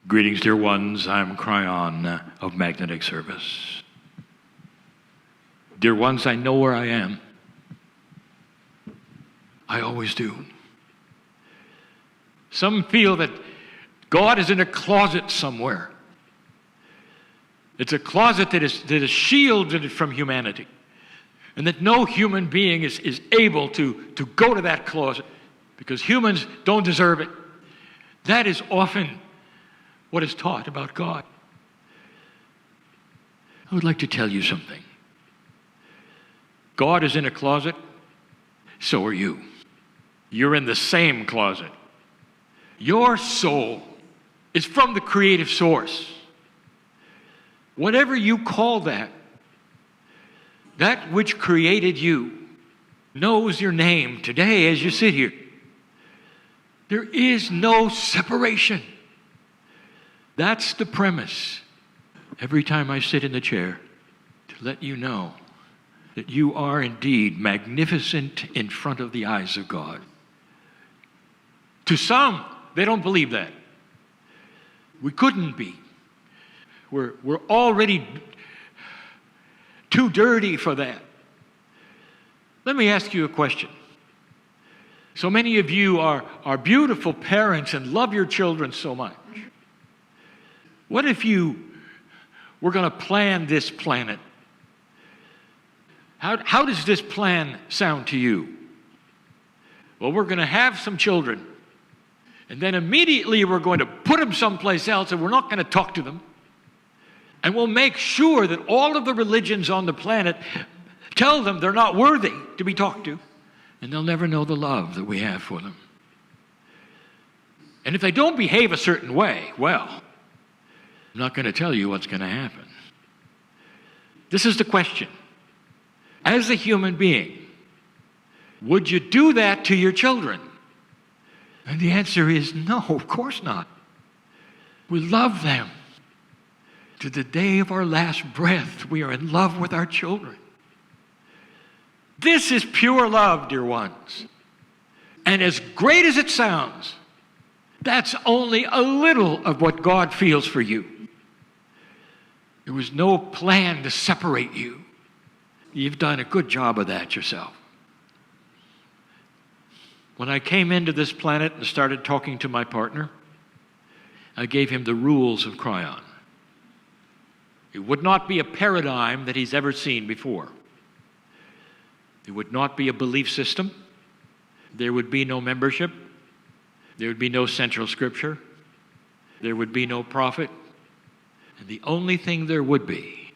Greetings, dear ones. I'm Kryon of Magnetic Service. Dear ones, I know where I am. I always do. Some feel that God is in a closet somewhere. It's a closet that is shielded from humanity, and that no human being is able to go to that closet because humans don't deserve it. That is often what is taught about God. I would like to tell you something. God is in a closet, so are you. You're in the same closet. Your soul is from the creative source. Whatever you call that, that which created you knows your name today as you sit here. There is no separation. That's the premise. Every time I sit in the chair, to let you know that you are indeed magnificent in front of the eyes of God. To some, they don't believe that. We couldn't be. We're already too dirty for that. Let me ask you a question. So many of you are beautiful parents and love your children so much. What if you were going to plan this planet? How does this plan sound to you? Well, we're going to have some children, and then immediately we're going to put them someplace else, and we're not going to talk to them. And we'll make sure that all of the religions on the planet tell them they're not worthy to be talked to, and they'll never know the love that we have for them. And if they don't behave a certain way, well, I'm not going to tell you what's going to happen. This is the question. As a human being, would you do that to your children? And the answer is no, of course not. We love them. To the day of our last breath, we are in love with our children. This is pure love, dear ones. And as great as it sounds, that's only a little of what God feels for you. There was no plan to separate you. You've done a good job of that yourself. When I came into this planet and started talking to my partner, I gave him the rules of Kryon. It would not be a paradigm that he's ever seen before. It would not be a belief system. There would be no membership. There would be no central scripture. There would be no prophet. And the only thing there would be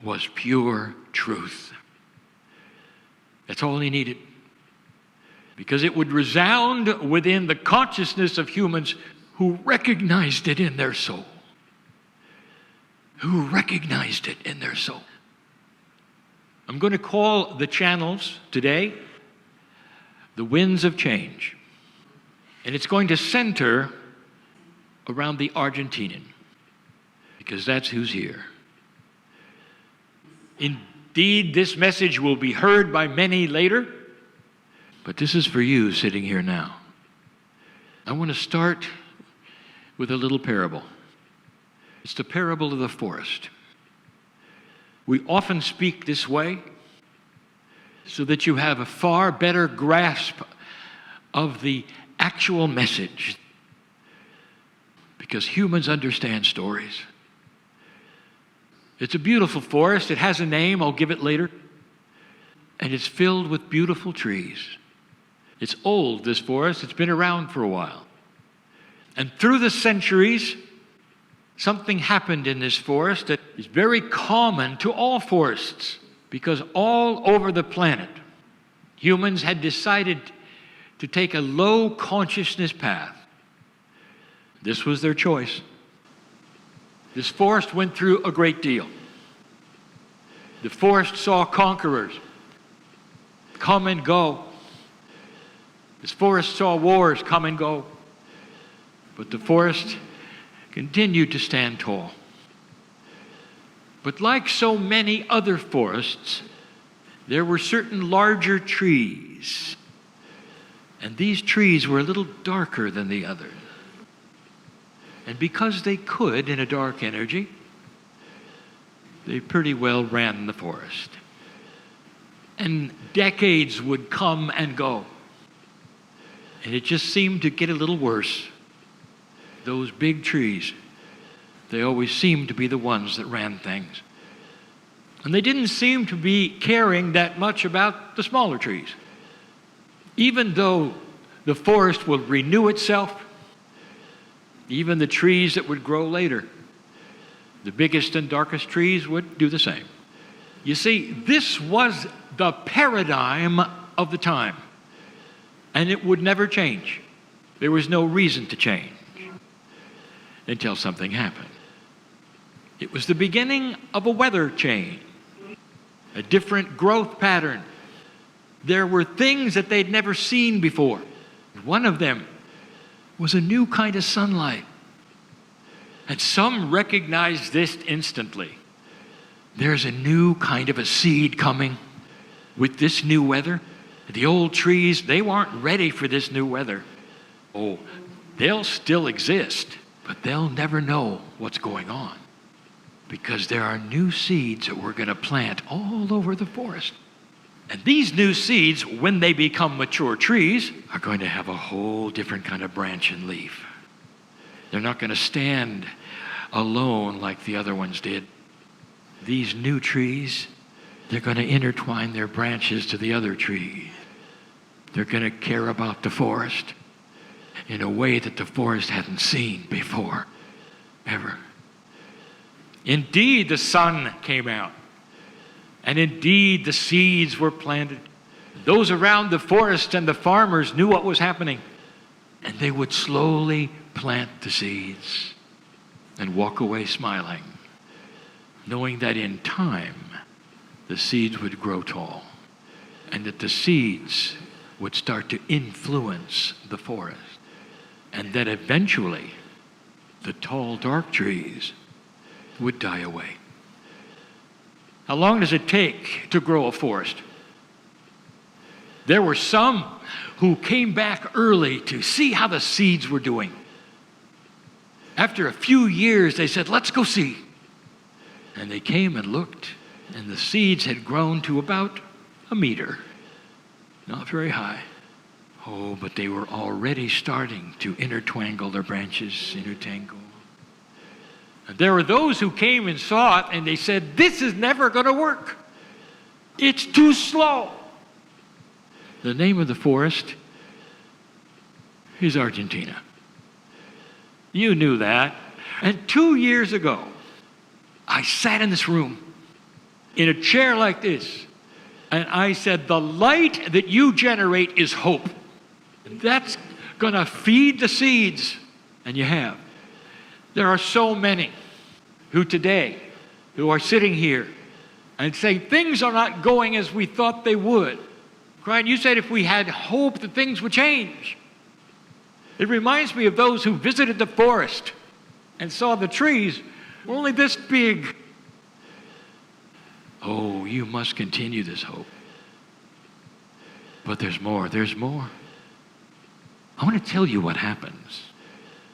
was pure truth. That's all he needed. Because it would resound within the consciousness of humans who recognized it in their soul. Who recognized it in their soul. I'm going to call the channels today the winds of change. And it's going to center around the Argentinian, because that's who's here. Indeed, this message will be heard by many later, but this is for you sitting here now. I want to start with a little parable. It's the parable of the forest. We often speak this way so that you have a far better grasp of the actual message, because humans understand stories. It's a beautiful forest. It has a name. I'll give it later. And it's filled with beautiful trees. It's old, this forest. It's been around for a while. And through the centuries, something happened in this forest that is very common to all forests, because all over the planet, humans had decided to take a low consciousness path. This was their choice. This forest went through a great deal. The forest saw conquerors come and go. This forest saw wars come and go. But the forest continued to stand tall. But like so many other forests, there were certain larger trees. And these trees were a little darker than the others. And because they could in a dark energy, they pretty well ran the forest. And decades would come and go. And it just seemed to get a little worse. Those big trees, they always seemed to be the ones that ran things. And they didn't seem to be caring that much about the smaller trees. Even though the forest will renew itself, even the trees that would grow later, the biggest and darkest trees would do the same. You see, this was the paradigm of the time, and it would never change. There was no reason to change until something happened. It was the beginning of a weather change, a different growth pattern. There were things that they'd never seen before. One of them was a new kind of sunlight. And some recognized this instantly. There's a new kind of a seed coming with this new weather. The old trees, they weren't ready for this new weather. Oh, they'll still exist, but they'll never know what's going on. Because there are new seeds that we're going to plant all over the forest. And these new seeds, when they become mature trees, are going to have a whole different kind of branch and leaf. They're not going to stand alone like the other ones did. These new trees, they're going to intertwine their branches to the other trees. They're going to care about the forest in a way that the forest hadn't seen before, ever. Indeed, the sun came out. And indeed, the seeds were planted. Those around the forest and the farmers knew what was happening. And they would slowly plant the seeds and walk away smiling, knowing that in time, the seeds would grow tall and that the seeds would start to influence the forest. And that eventually, the tall, dark trees would die away. How long does it take to grow a forest? There were some who came back early to see how the seeds were doing. After a few years, they said, let's go see. And they came and looked, and the seeds had grown to about a meter. Not very high. Oh, but they were already starting to intertwangle their branches, intertangle. And there were those who came and saw it, and they said, this is never going to work. It's too slow. The name of the forest is Argentina. You knew that. And 2 years ago, I sat in this room in a chair like this, and I said, the light that you generate is hope. And that's going to feed the seeds. And you have. There are so many who today, who are sitting here and saying things are not going as we thought they would. Kryon, you said if we had hope that things would change. It reminds me of those who visited the forest and saw the trees were only this big. Oh, you must continue this hope. But there's more, there's more. I want to tell you what happens.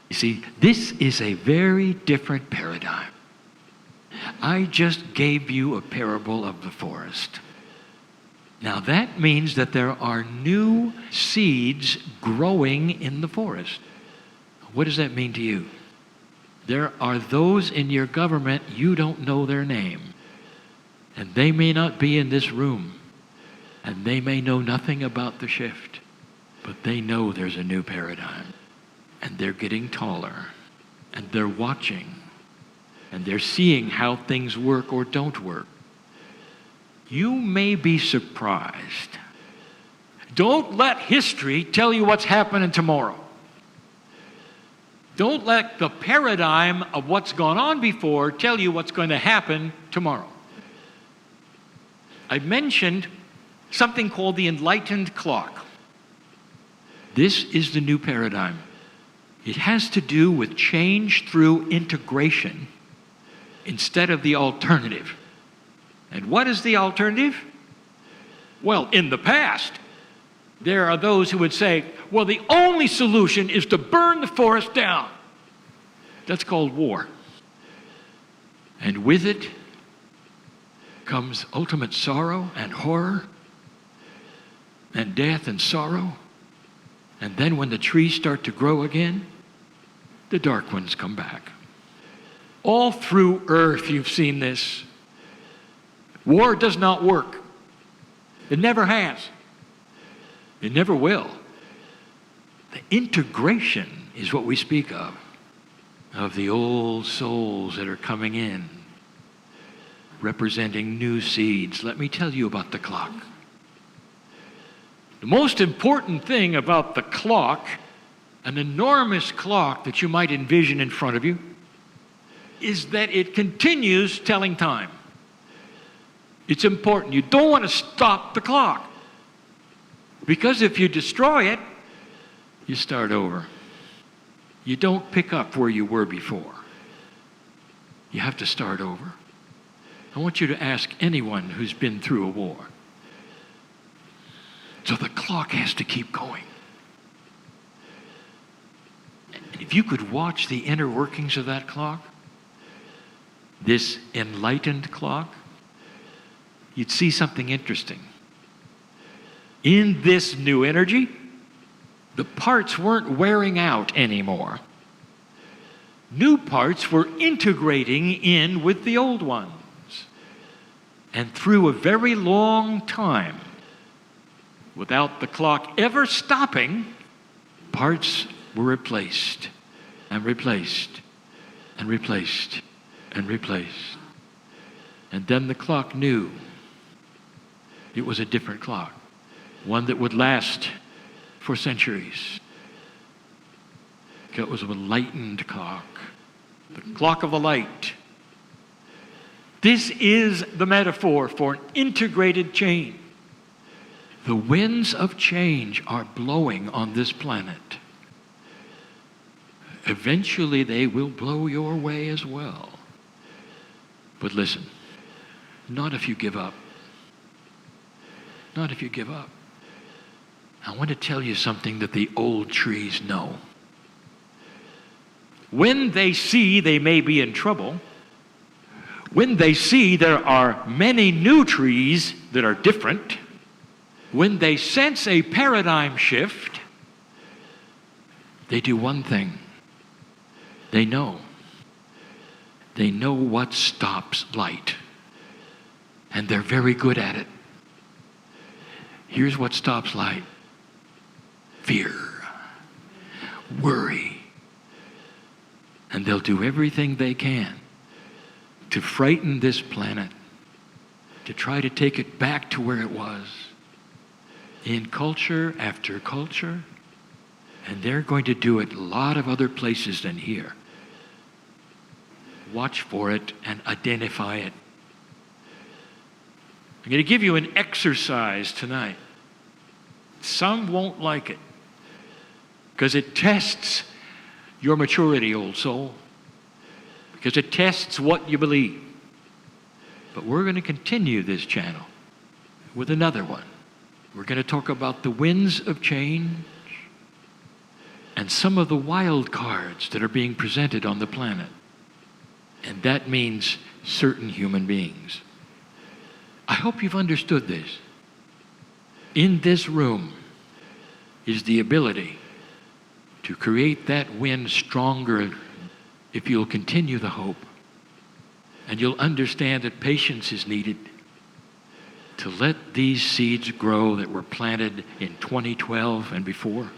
You see, this is a very different paradigm. I just gave you a parable of the forest. Now that means that there are new seeds growing in the forest. What does that mean to you? There are those in your government, you don't know their name. And they may not be in this room. And they may know nothing about the shift. But they know there's a new paradigm. And they're getting taller. And they're watching. And they're seeing how things work or don't work. You may be surprised. Don't let history tell you what's happening tomorrow. Don't let the paradigm of what's gone on before tell you what's going to happen tomorrow. I mentioned something called the enlightened clock. This is the new paradigm. It has to do with change through integration instead of the alternative. And what is the alternative? Well, in the past, there are those who would say, well, the only solution is to burn the forest down. That's called war. And with it comes ultimate sorrow and horror and death and sorrow. And then when the trees start to grow again, the dark ones come back. All through earth you've seen this. War does not work. It never has. It never will. The integration is what we speak of the old souls that are coming in, representing new seeds. Let me tell you about the clock. The most important thing about the clock, an enormous clock that you might envision in front of you, is that it continues telling time. It's important. You don't want to stop the clock, because if you destroy it, you start over. You don't pick up where you were before. You have to start over. I want you to ask anyone who's been through a war. So the clock has to keep going. And if you could watch the inner workings of that clock, this enlightened clock, you'd see something interesting. In this new energy, the parts weren't wearing out anymore. New parts were integrating in with the old ones. And through a very long time, without the clock ever stopping, parts were replaced and replaced and replaced and replaced. And then the clock knew it was a different clock, one that would last for centuries. It was a enlightened clock, the clock of the light. This is the metaphor for an integrated chain. The winds of change are blowing on this planet. Eventually they will blow your way as well. But listen, not if you give up. Not if you give up. I want to tell you something that the old trees know. When they see they may be in trouble, when they see there are many new trees that are different, when they sense a paradigm shift, they do one thing. They know. They know what stops light. And they're very good at it. Here's what stops light. Fear. Worry. And they'll do everything they can to frighten this planet, to try to take it back to where it was, in culture after culture. And they're going to do it a lot of other places than here. Watch for it and identify it. I'm going to give you an exercise tonight. Some won't like it because it tests your maturity, old soul, because it tests what you believe. But we're going to continue this channel with another one. We're going to talk about the winds of change and some of the wild cards that are being presented on the planet. And that means certain human beings. I hope you've understood this. In this room is the ability to create that wind stronger if you'll continue the hope. And you'll understand that patience is needed to let these seeds grow that were planted in 2012 and before.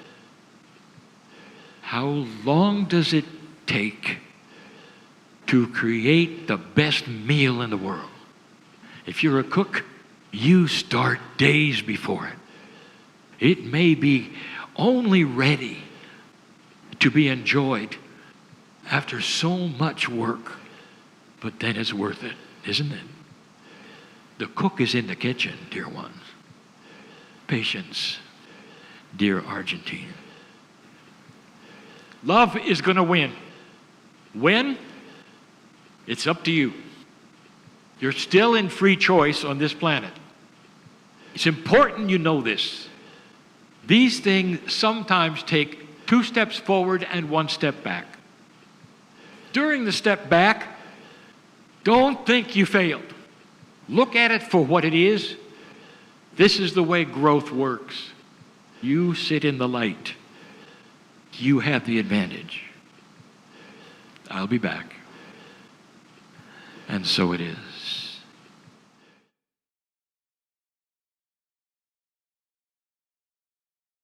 How long does it take to create the best meal in the world? If you're a cook, you start days before it. It may be only ready to be enjoyed after so much work, but then it's worth it, isn't it? The cook is in the kitchen, dear ones. Patience, dear Argentina. Love is going to win. When? It's up to you. You're still in free choice on this planet. It's important you know this. These things sometimes take 2 steps forward and 1 step back. during the step back, don't think you failed. Look at it for what it is. This is the way growth works. You sit in the light. You have the advantage. I'll be back. And so it is.